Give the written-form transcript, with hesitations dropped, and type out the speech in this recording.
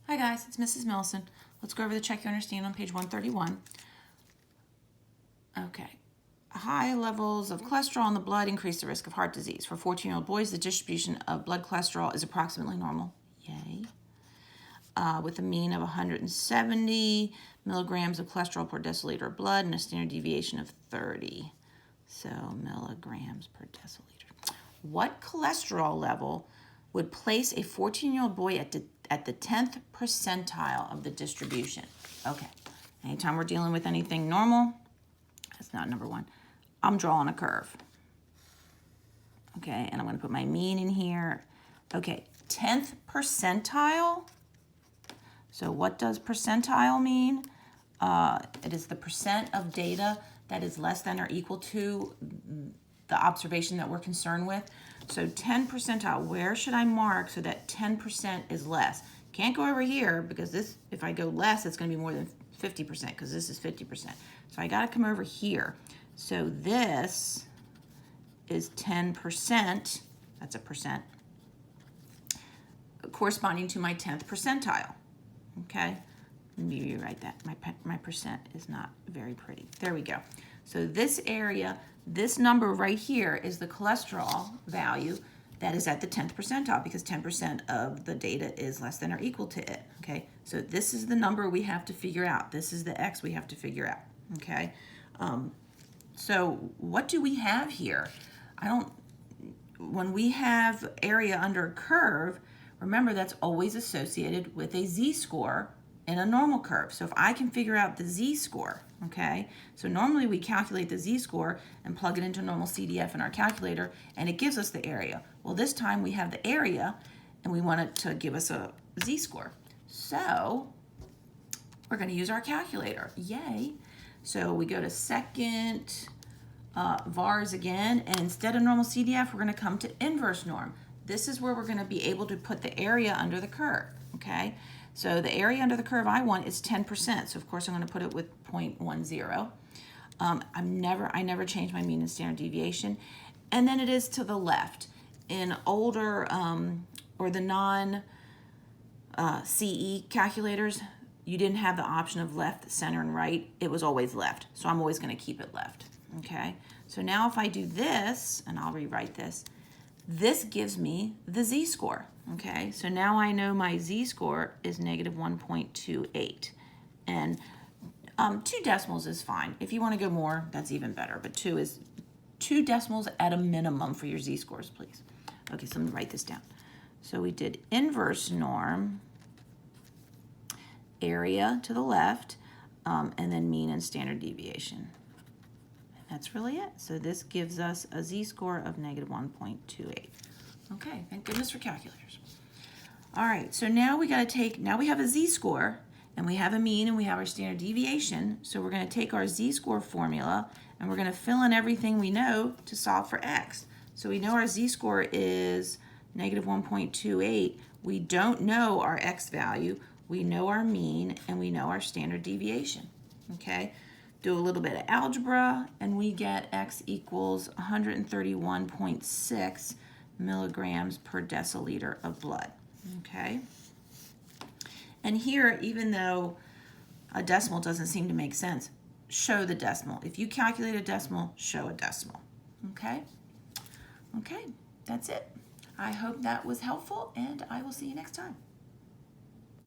Hi guys, it's Mrs. Millicent. Let's go over the check you understand on page 131. Okay. High levels of cholesterol in the blood increase the risk of heart disease. For 14-year-old boys, the distribution of blood cholesterol is approximately normal. Yay. With a mean of 170 milligrams of cholesterol per deciliter of blood and a standard deviation of 30. So milligrams per deciliter. What cholesterol level would place a 14-year-old boy at the 10th percentile of the distribution? Okay, anytime we're dealing with anything normal, that's not number one. I'm drawing a curve. Okay, and I'm going to put my mean in here. Okay, 10th percentile. So what does percentile mean? It is the percent of data that is less than or equal to the observation that we're concerned with. So 10 percentile, where should I mark so that 10% is less? Can't go over here because this, if I go less, it's going to be more than 50% because this is 50%. So I got to come over here. So this is 10%, that's a percent, corresponding to my 10th percentile. Okay, let me rewrite that. My percent is not very pretty. There we go. So this area, this number right here is the cholesterol value that is at the 10th percentile because 10% of the data is less than or equal to it. Okay, so this is the number we have to figure out. This is the X we have to figure out. Okay, so what do we have here? When we have area under a curve, remember that's always associated with a z-score in a normal curve. So if I can figure out the z-score, okay, so normally we calculate the z-score and plug it into normal CDF in our calculator and it gives us the area. Well, this time we have the area and we want it to give us a z-score. So we're going to use our calculator. Yay. So we go to second vars again, and instead of normal CDF, we're going to come to inverse norm. This is where we're going to be able to put the area under the curve, okay? So the area under the curve I want is 10%, so of course I'm going to put it with 0.10. I never change my mean and standard deviation. And then it is to the left. In older or the non-CE calculators, you didn't have the option of left, center, and right. It was always left, so I'm always going to keep it left, okay? So now if I do this, and I'll rewrite this, this gives me the z-score, okay? So now I know my z-score is negative 1.28. And 2 decimals is fine. If you want to go more, that's even better. But 2 decimals at a minimum for your z-scores, please. Okay, so let me write this down. So we did inverse norm, area to the left, and then mean and standard deviation. That's really it. So this gives us a z-score of negative 1.28. Okay, thank goodness for calculators. All right, so now we have a z-score, and we have a mean, and we have our standard deviation. So we're going to take our z-score formula, and we're going to fill in everything we know to solve for x. So we know our z-score is negative 1.28. We don't know our x value. We know our mean, and we know our standard deviation. Okay? Do a little bit of algebra, and we get x equals 131.6 milligrams per deciliter of blood, okay? And here, even though a decimal doesn't seem to make sense, show the decimal. If you calculate a decimal, show a decimal, okay? Okay, that's it. I hope that was helpful, and I will see you next time.